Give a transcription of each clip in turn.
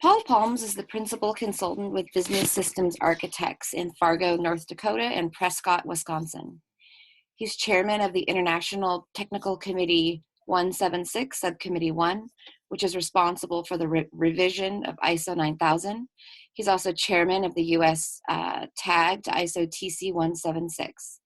Paul Palms is the principal consultant with Business Systems Architects in Fargo, North Dakota and Prescott, Wisconsin. He's chairman of the International Technical Committee 176, Subcommittee 1, which is responsible for the revision of ISO 9000. He's also chairman of the U.S. TAG to ISO TC 176.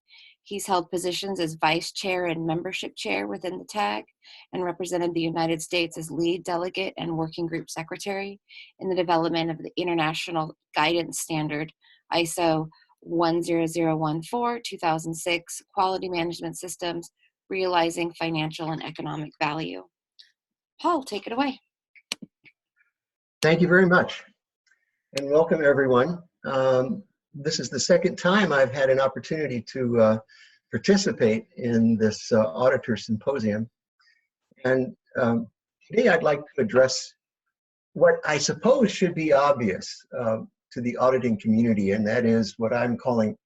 He's held positions as vice chair and membership chair within the TAG and represented the United States as lead delegate and working group secretary in the development of the International Guidance Standard ISO 10014-2006 Quality Management Systems, Realizing Financial and Economic Value. Paul, take it away. Thank you very much, and welcome everyone. This is the second time I've had an opportunity to participate in this auditor symposium, and today I'd like to address what I suppose should be obvious to the auditing community, and that is what I'm calling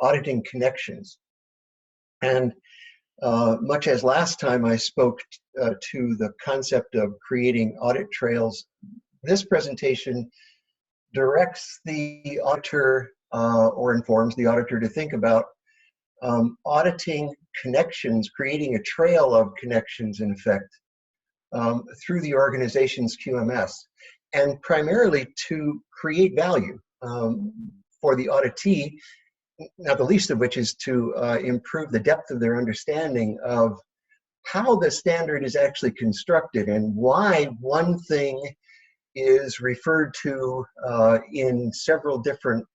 auditing connections. And much as last time I spoke to the concept of creating audit trails, this presentation directs the auditor or informs the auditor to think about auditing connections, creating a trail of connections, in effect, through the organization's QMS, and primarily to create value for the auditee, not the least of which is to improve the depth of their understanding of how the standard is actually constructed and why one thing is referred to in several different,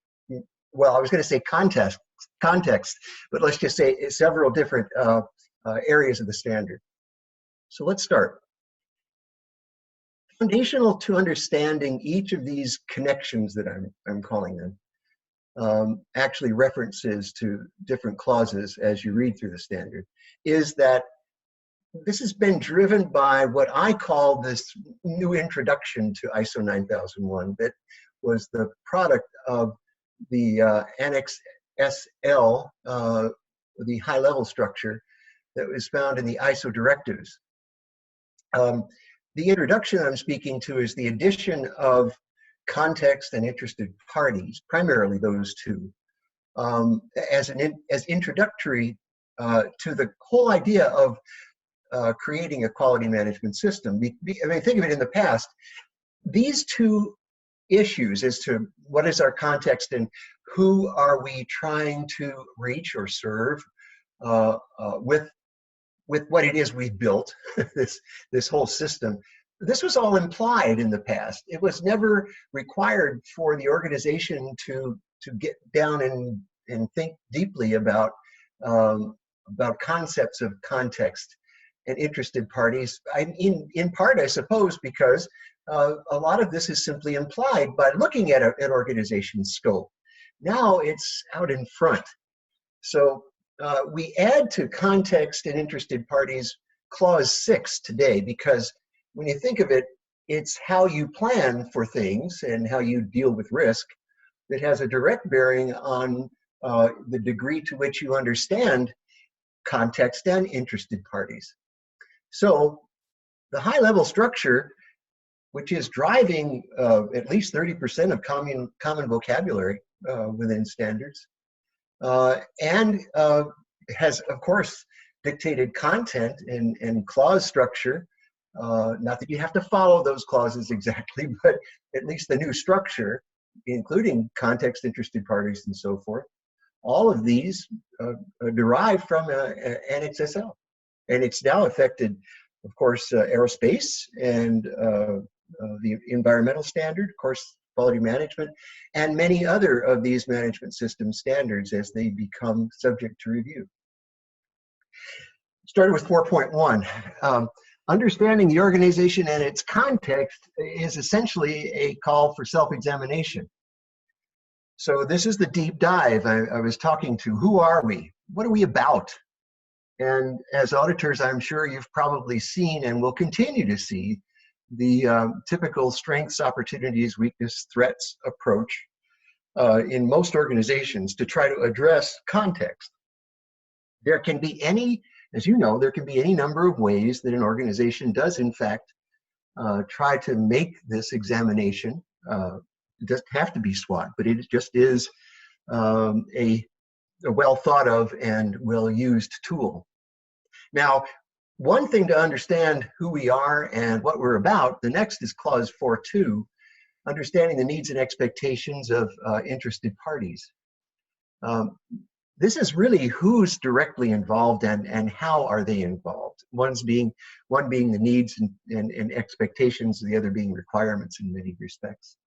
well, I was going to say context, but let's just say several different areas of the standard. So let's start. Foundational to understanding each of these connections that I'm calling them, actually references to different clauses as you read through the standard, is that this has been driven by what I call this new introduction to ISO 9001 that was the product of the Annex SL, the high-level structure that was found in the ISO directives. The introduction I'm speaking to is the addition of context and interested parties, primarily those two, as introductory to the whole idea of creating a quality management system. I mean, think of it in the past. These two issues as to what is our context and who are we trying to reach or serve with what it is we've built, this whole system. This was all implied in the past. It was never required for the organization to get down and think deeply about concepts of context and interested parties. In part, I suppose, because a lot of this is simply implied by looking at an organization's scope. Now it's out in front. So we add to context and interested parties clause 6 today, because when you think of it, it's how you plan for things and how you deal with risk that has a direct bearing on the degree to which you understand context and interested parties. So the high-level structure, which is driving at least 30% of common vocabulary within standards, and has, of course, dictated content and clause structure. Not that you have to follow those clauses exactly, but at least the new structure, including context, interested parties, and so forth. All of these derive from Annex SL. And it's now affected, of course, aerospace and the environmental standard, of course, quality management, and many other of these management system standards as they become subject to review. Started with 4.1. Understanding the organization and its context is essentially a call for self-examination. So this is the deep dive I was talking to. Who are we? What are we about? And as auditors, I'm sure you've probably seen and will continue to see the typical strengths, opportunities, weakness, threats approach in most organizations to try to address context. There can be any, as you know, there can be any number of ways that an organization does in fact try to make this examination. It doesn't have to be SWOT, but it just is a well thought of and well used tool. Now, one thing to understand who we are and what we're about, the next is clause 4.2, understanding the needs and expectations of interested parties. This is really who's directly involved and how are they involved. One being the needs and expectations, the other being requirements in many respects.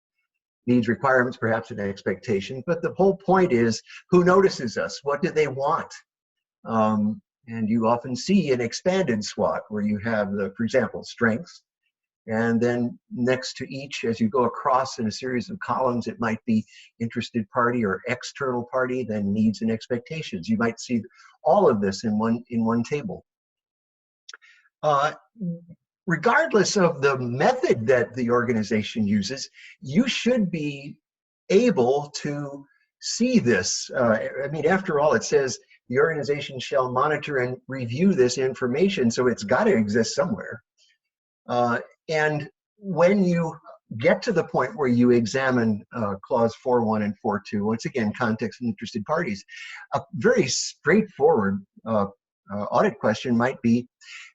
Needs, requirements, perhaps an expectation, but the whole point is who notices us, what do they want? And you often see an expanded SWOT where you have for example, strengths, and then next to each, as you go across in a series of columns, it might be interested party or external party, then needs and expectations. You might see all of this in one table. Regardless of the method that the organization uses, you should be able to see this. I mean, after all, it says the organization shall monitor and review this information, so it's got to exist somewhere. And when you get to the point where you examine clause 4.1 and 4.2, once again, context and interested parties, a very straightforward audit question might be,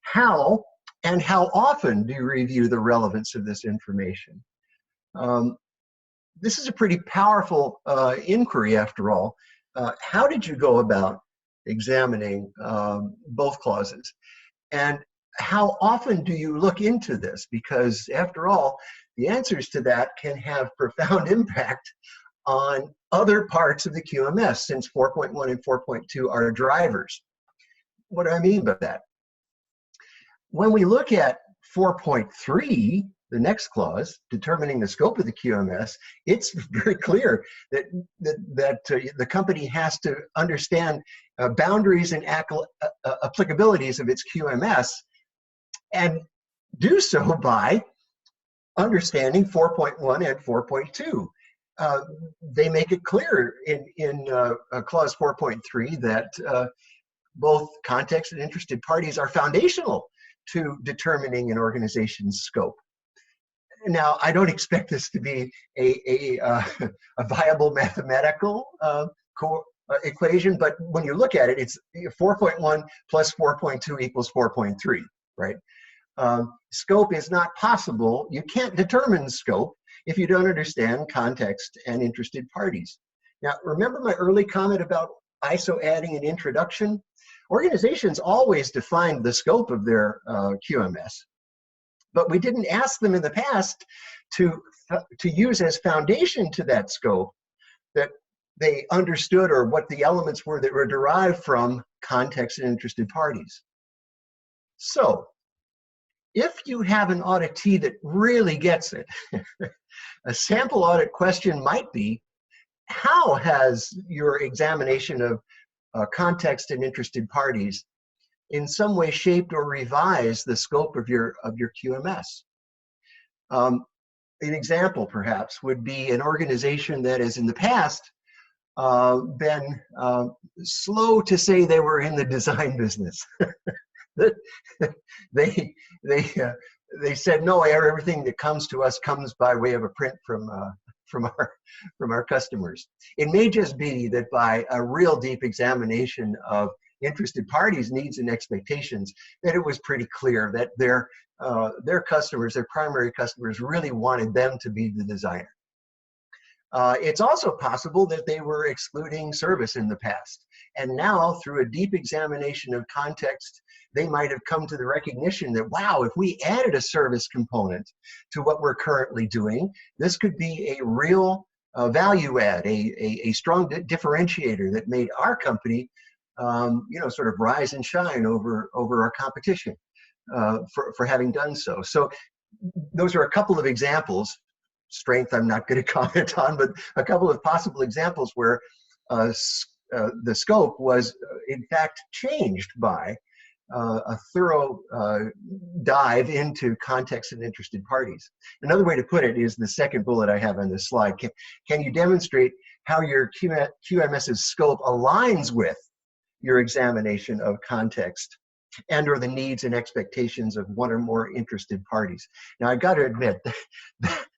how and how often do you review the relevance of this information? This is a pretty powerful inquiry, after all. How did you go about examining both clauses? And how often do you look into this? Because after all, the answers to that can have profound impact on other parts of the QMS, since 4.1 and 4.2 are drivers. What do I mean by that? When we look at 4.3, the next clause, determining the scope of the QMS, it's very clear that the company has to understand boundaries and applicabilities of its QMS, and do so by understanding 4.1 and 4.2. They make it clear in clause 4.3 that both context and interested parties are foundational to determining an organization's scope. Now, I don't expect this to be a viable mathematical equation, but when you look at it, it's 4.1 plus 4.2 equals 4.3, right? Scope is not possible. You can't determine scope if you don't understand context and interested parties. Now, remember my early comment about ISO adding an introduction? Organizations always defined the scope of their QMS, but we didn't ask them in the past to use as foundation to that scope that they understood, or what the elements were that were derived from context and interested parties. So, if you have an auditee that really gets it, a sample audit question might be, how has your examination of context and interested parties in some way shaped or revised the scope of your QMS? An example, perhaps, would be an organization that has in the past been slow to say they were in the design business. They said, no, everything that comes to us comes by way of a print from our customers. It may just be that by a real deep examination of interested parties' needs and expectations, that it was pretty clear that their customers, their primary customers, really wanted them to be the designer. It's also possible that they were excluding service in the past, and now through a deep examination of context, they might have come to the recognition that, wow, if we added a service component to what we're currently doing, this could be a real value add, a strong differentiator that made our company, sort of rise and shine over our competition for having done so. So those are a couple of examples. Strength I'm not going to comment on, but a couple of possible examples where the scope was in fact changed by a thorough dive into context and interested parties. Another way to put it is the second bullet I have on this slide. Can you demonstrate how your QMS's scope aligns with your examination of context and or the needs and expectations of one or more interested parties. Now, I got to admit,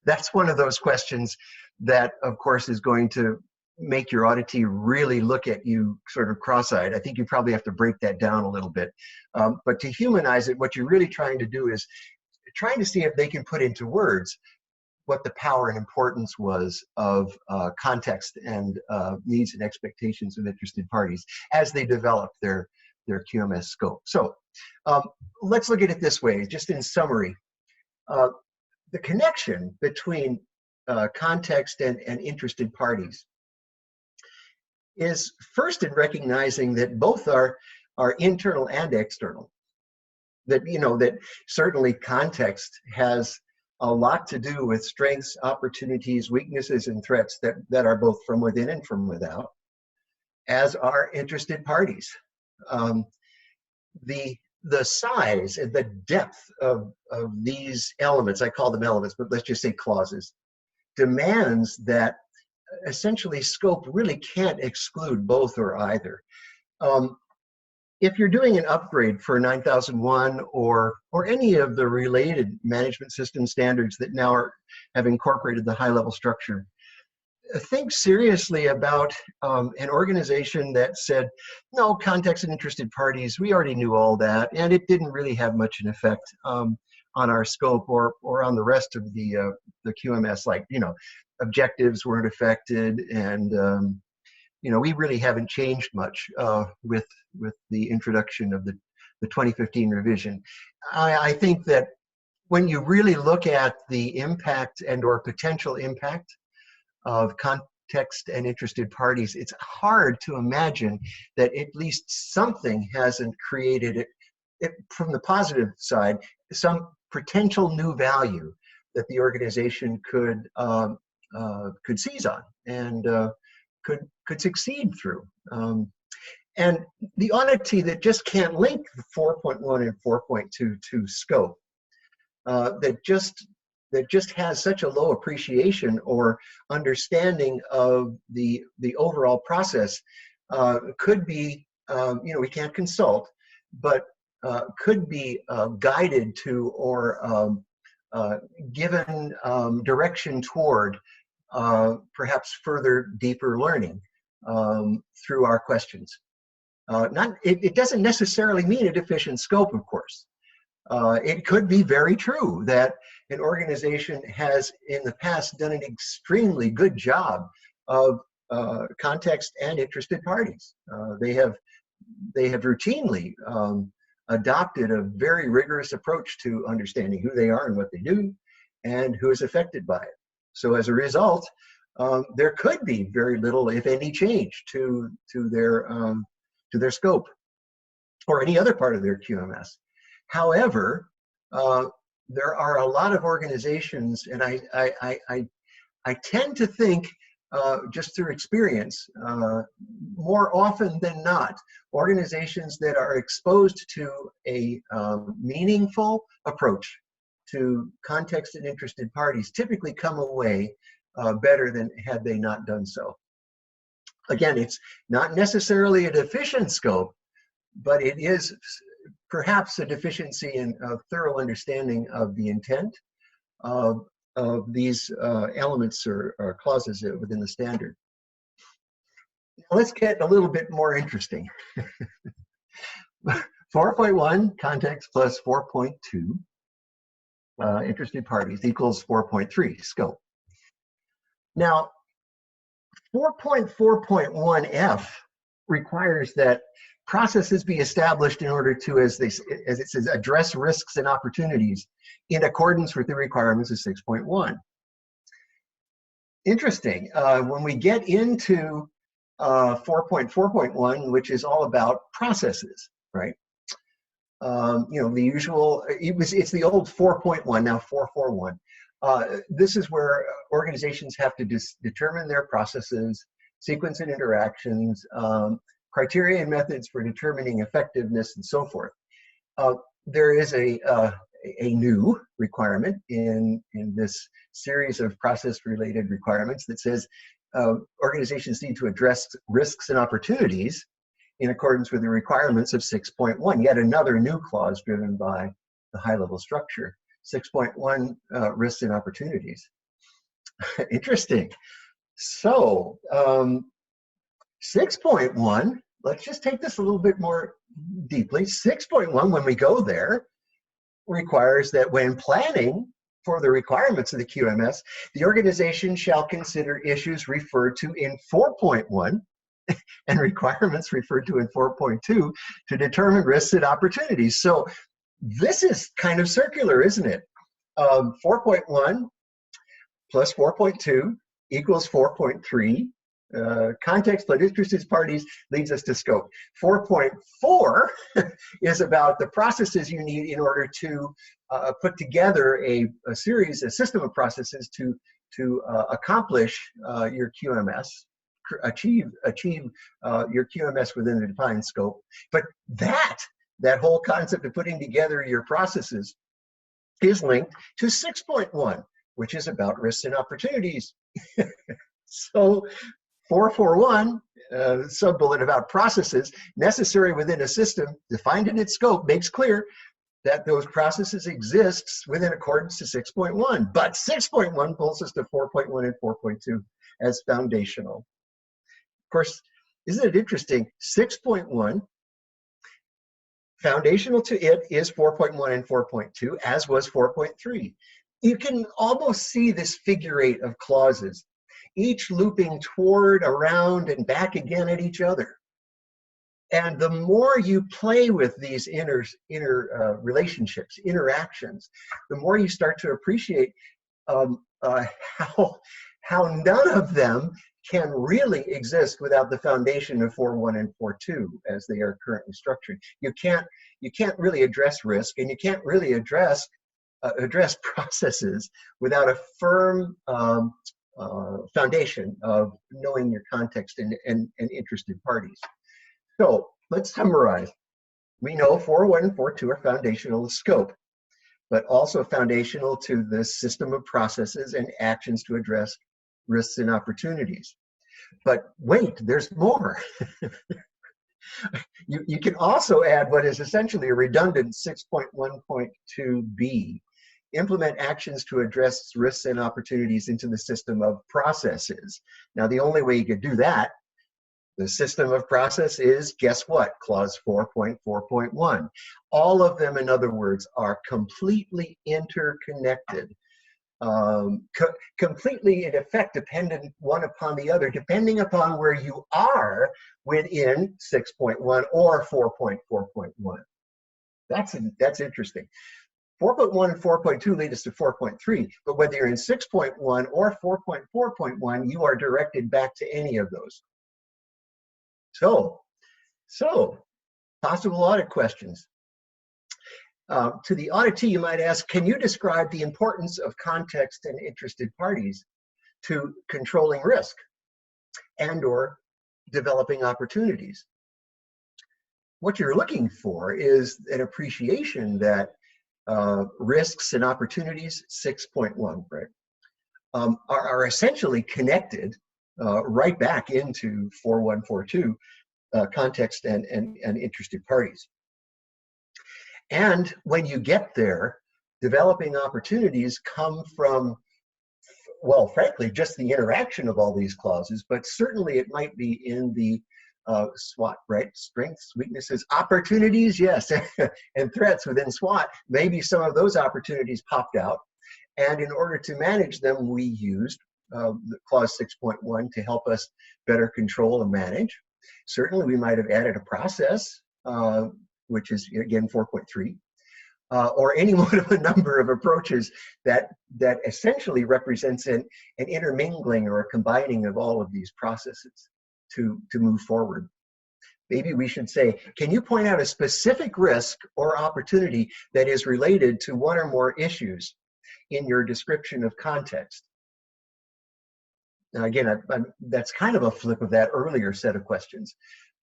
that's one of those questions that, of course, is going to make your auditee really look at you sort of cross-eyed. I think you probably have to break that down a little bit. But to humanize it, what you're really trying to do is trying to see if they can put into words what the power and importance was of context and needs and expectations of interested parties as they develop their QMS scope. So let's look at it this way, just in summary. The connection between context and interested parties is first in recognizing that both are internal and external. That, you know, that certainly context has a lot to do with strengths, opportunities, weaknesses, and threats that are both from within and from without, as are interested parties. The size and the depth of these elements, I call them elements, but let's just say clauses, demands that essentially scope really can't exclude both or either. If you're doing an upgrade for 9001 or any of the related management system standards that now have incorporated the high-level structure, think seriously about an organization that said, no, context and interested parties, we already knew all that, and it didn't really have much an effect on our scope or on the rest of the QMS, like, you know, objectives weren't affected, and you know, we really haven't changed much with the introduction of the 2015 revision. I think that when you really look at the impact and or potential impact of context and interested parties, it's hard to imagine that at least something hasn't created it from the positive side, some potential new value that the organization could seize on and could succeed through. And the auditee that just can't link the 4.1 and 4.2 to scope, that just has such a low appreciation or understanding of the overall process, could be, you know, we can't consult, but could be guided to or given direction toward perhaps further, deeper learning through our questions. It doesn't necessarily mean a deficient scope, of course. It could be very true that an organization has in the past done an extremely good job of context and interested parties. They have routinely adopted a very rigorous approach to understanding who they are and what they do and who is affected by it. So as a result, there could be very little, if any, change to their scope or any other part of their QMS. However, there are a lot of organizations, and I tend to think, just through experience, more often than not, organizations that are exposed to a meaningful approach to context and interested parties typically come away better than had they not done so. Again, it's not necessarily a deficient scope, but it is perhaps a deficiency in a thorough understanding of the intent of these elements or clauses within the standard. Now let's get a little bit more interesting. 4.1 context plus 4.2 interested parties equals 4.3 scope. Now, 4.4.1F requires that processes be established in order to, as it says, address risks and opportunities in accordance with the requirements of 6.1. Interesting. When we get into 4.4.1, which is all about processes, right? You know, the usual, it's the old 4.1, now 4.4.1. This is where organizations have to determine their processes, sequence and interactions, criteria and methods for determining effectiveness, and so forth. There is a new requirement in this series of process-related requirements that says organizations need to address risks and opportunities in accordance with the requirements of 6.1, yet another new clause driven by the high-level structure. 6.1, risks and opportunities. Interesting. So 6.1, let's just take this a little bit more deeply. 6.1, when we go there, requires that when planning for the requirements of the QMS, the organization shall consider issues referred to in 4.1 and requirements referred to in 4.2 to determine risks and opportunities. So this is kind of circular, isn't it? 4.1 plus 4.2 equals 4.3. Context plus interested parties leads us to scope. 4.4 is about the processes you need in order to put together a system of processes to accomplish your QMS, achieve your QMS within the defined scope. But that whole concept of putting together your processes is linked to 6.1, which is about risks and opportunities. So 441, sub-bullet about processes necessary within a system defined in its scope, makes clear that those processes exist within accordance to 6.1. But 6.1 pulls us to 4.1 and 4.2 as foundational. Of course, isn't it interesting? 6.1, foundational to it is 4.1 and 4.2, as was 4.3. You can almost see this figure eight of clauses, each looping toward, around, and back again at each other. And the more you play with these inner relationships, interactions, the more you start to appreciate how none of them can really exist without the foundation of 4.1 and 4.2 as they are currently structured. You can't really address risk, and you can't really address processes without a firm foundation of knowing your context and interested parties. So let's summarize. We know 4.1 and 4.2 are foundational to scope, but also foundational to the system of processes and actions to address risks and opportunities. But wait, there's more. You can also add what is essentially a redundant 6.1.2b. Implement actions to address risks and opportunities into the system of processes. Now, the only way you could do that, the system of process is, guess what? Clause 4.4.1. All of them, in other words, are completely interconnected, completely, in effect, dependent one upon the other, depending upon where you are within 6.1 or 4.4.1. That's interesting. 4.1 and 4.2 lead us to 4.3, but whether you're in 6.1 or 4.4.1, you are directed back to any of those. So possible audit questions. To the auditee, you might ask, can you describe the importance of context and interested parties to controlling risk and/or developing opportunities? What you're looking for is an appreciation that risks and opportunities, 6.1, right, are essentially connected right back into 4.1, 4.2, context and interested parties. And when you get there, developing opportunities come from, well, frankly, just the interaction of all these clauses, but certainly it might be in the SWOT, right? Strengths, weaknesses, opportunities, yes, and threats within SWOT. Maybe some of those opportunities popped out. And in order to manage them, we used clause 6.1 to help us better control and manage. Certainly, we might have added a process, which is, again, 4.3, or any one of a number of approaches that essentially represents an intermingling or a combining of all of these processes to move forward. Maybe we should say, can you point out a specific risk or opportunity that is related to one or more issues in your description of context? Now, again, that's kind of a flip of that earlier set of questions,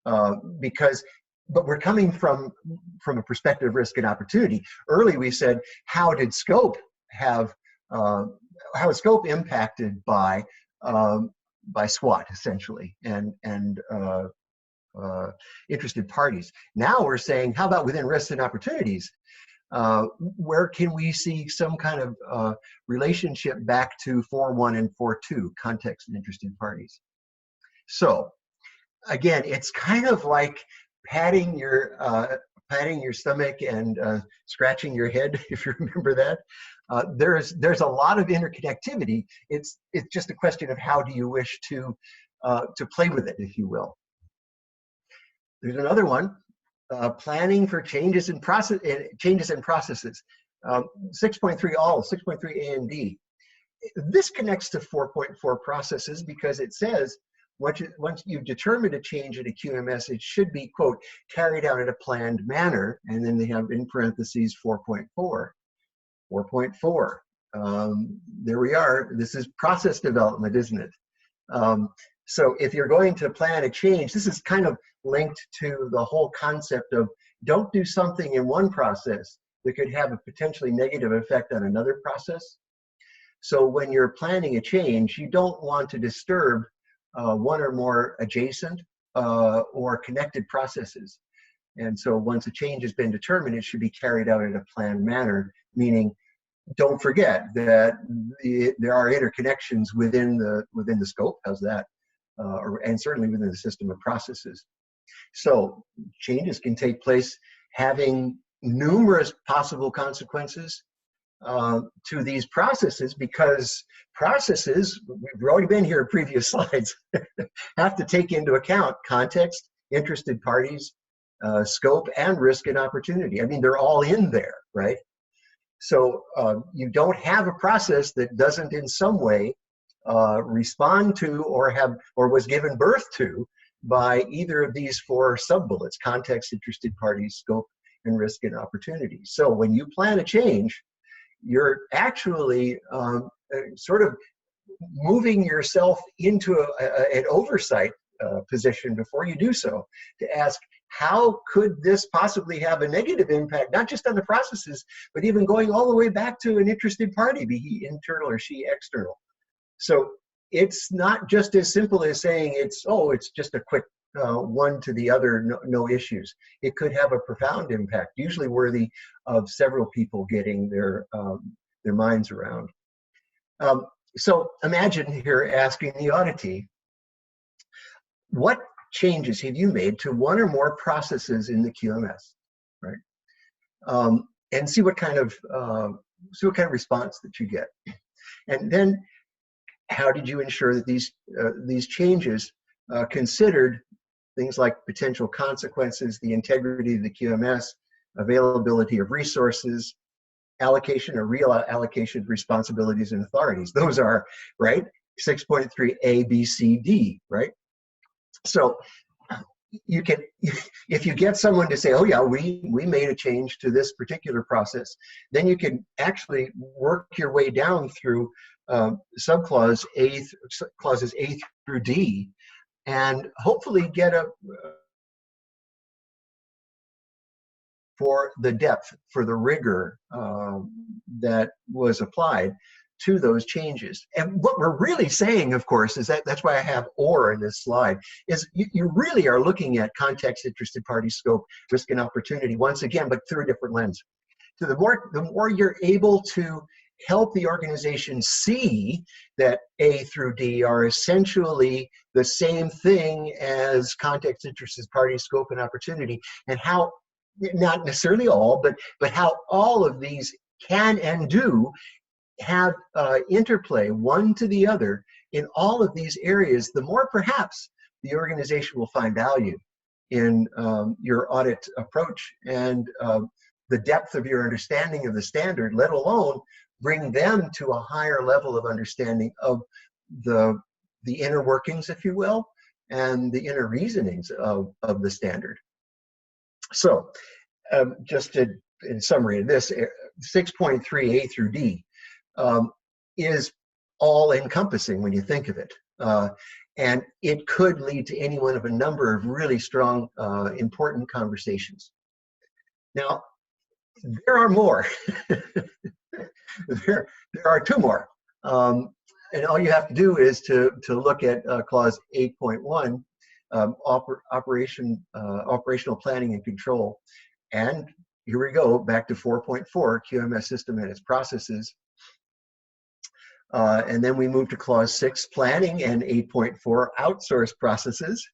but we're coming from a perspective of risk and opportunity. Early, we said, how is scope impacted by SWOT, essentially, and interested parties. Now we're saying, how about within risks and opportunities? Where can we see some kind of relationship back to 4.1 and 4.2, context and interested parties? So again, it's kind of like patting your stomach and scratching your head, if you remember that. There's a lot of interconnectivity. It's just a question of how do you wish to play with it, if you will. There's another one, planning for changes in processes. 6.3 all, 6.3 A and D. This connects to 4.4 processes because it says once you've determined a change in a QMS, it should be, quote, carried out in a planned manner. And then they have in parentheses 4.4. 4.4. There we are. This is process development, isn't it? So if you're going to plan a change, this is kind of linked to the whole concept of don't do something in one process that could have a potentially negative effect on another process. So when you're planning a change, you don't want to disturb one or more adjacent or connected processes. And so once a change has been determined, it should be carried out in a planned manner, meaning don't forget that there are interconnections within the scope. How's that? And certainly within the system of processes. So changes can take place having numerous possible consequences to these processes, because processes, we've already been here in previous slides, have to take into account context, interested parties, scope, and risk and opportunity. I mean, they're all in there, right? So you don't have a process that doesn't in some way respond to or was given birth to by either of these four sub-bullets: context, interested parties, scope, and risk and opportunity. So when you plan a change, you're actually sort of moving yourself into an oversight position before you do so, to ask, how could this possibly have a negative impact, not just on the processes, but even going all the way back to an interested party, be he internal or she external. So it's not just as simple as saying it's just a quick one to the other, no issues. It could have a profound impact, usually worthy of several people getting their minds around. So imagine here asking the auditee, what changes have you made to one or more processes in the QMS, right? And see what kind of response that you get, and then how did you ensure that these changes considered things like potential consequences, the integrity of the QMS, availability of resources, allocation or real allocation of responsibilities and authorities. Those are, right, 6.3 A, B, C, D, right? So you can, if you get someone to say, oh yeah, we made a change to this particular process, then you can actually work your way down through subclause A, clauses A through D, and hopefully get for the depth, for the rigor that was applied to those changes. And what we're really saying, of course, is that's why I have or in this slide, is you really are looking at context, interested party, scope, risk and opportunity once again, but through a different lens. So the more you're able to help the organization see that A through D are essentially the same thing as context, interested party, scope, and opportunity, and how, not necessarily all, but how all of these can and do have interplay one to the other in all of these areas, the more perhaps the organization will find value in your audit approach and the depth of your understanding of the standard, let alone bring them to a higher level of understanding of the inner workings, if you will, and the inner reasonings of the standard. So just in summary of this, 6.3 A through D is all-encompassing when you think of it. And it could lead to any one of a number of really strong, important conversations. Now, there are more. there are two more. And all you have to do is to look at clause 8.1, operational planning and control. And here we go, back to 4.4, QMS system and its processes. And then we move to clause 6, planning, and 8.4, outsource processes.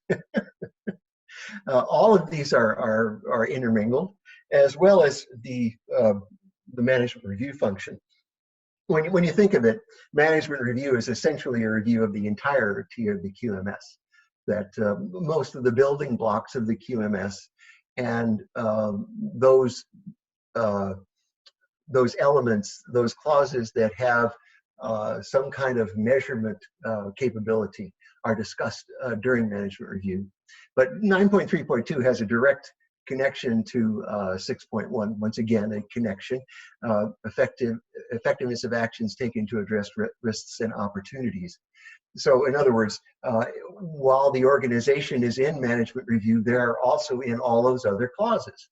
All of these are intermingled, as well as the management review function. When you think of it, management review is essentially a review of the entirety of the QMS, that most of the building blocks of the QMS and those elements, those clauses that have some kind of measurement capability are discussed during management review. But 9.3.2 has a direct connection to 6.1. Once again, a connection. Effectiveness of actions taken to address risks and opportunities. So in other words, while the organization is in management review, they're also in all those other clauses.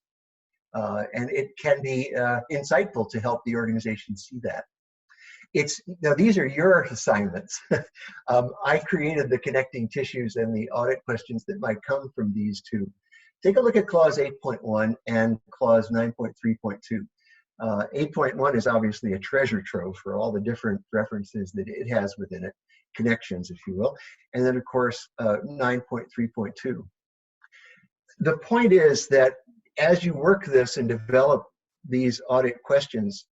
And it can be insightful to help the organization see that. Now these are your assignments. I created the connecting tissues and the audit questions that might come from these two. Take a look at clause 8.1 and clause 9.3.2. 8.1 is obviously a treasure trove for all the different references that it has within it, connections, if you will. And then, of course, 9.3.2. The point is that as you work this and develop these audit questions,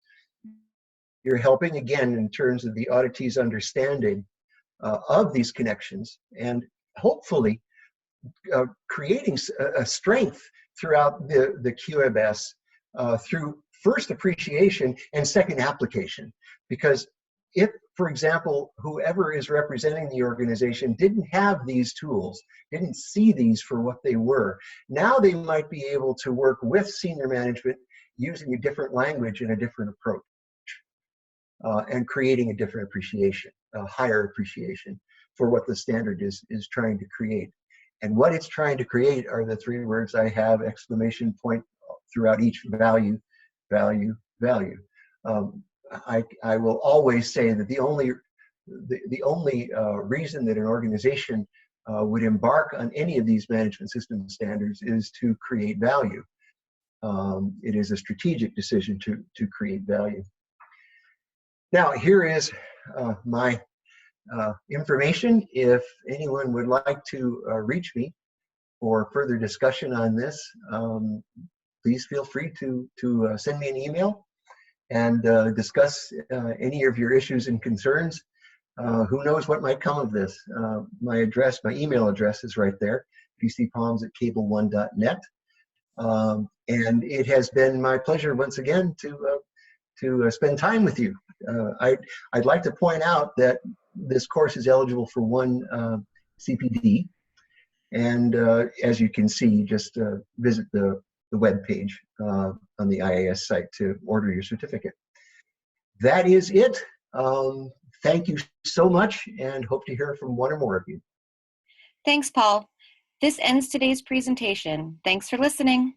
you're helping, again, in terms of the auditee's understanding of these connections, and hopefully creating a strength throughout the QMS through first appreciation and second application. Because if, for example, whoever is representing the organization didn't have these tools, didn't see these for what they were, now they might be able to work with senior management using a different language and a different approach, and creating a different appreciation, a higher appreciation for what the standard is trying to create. And what it's trying to create are the three words I have, exclamation point, throughout each: value, value, value. I will always say that the only reason that an organization would embark on any of these management system standards is to create value. It is a strategic decision to create value. Now, here is my information. If anyone would like to reach me for further discussion on this, please feel free to send me an email and discuss any of your issues and concerns. Who knows what might come of this? My address, my email address is right there, pcpalms@cable1.net. And it has been my pleasure once again to spend time with you. I'd like to point out that this course is eligible for one CPD. And as you can see, just visit the web page on the IAS site to order your certificate. That is it. Thank you so much, and hope to hear from one or more of you. Thanks, Paul. This ends today's presentation. Thanks for listening.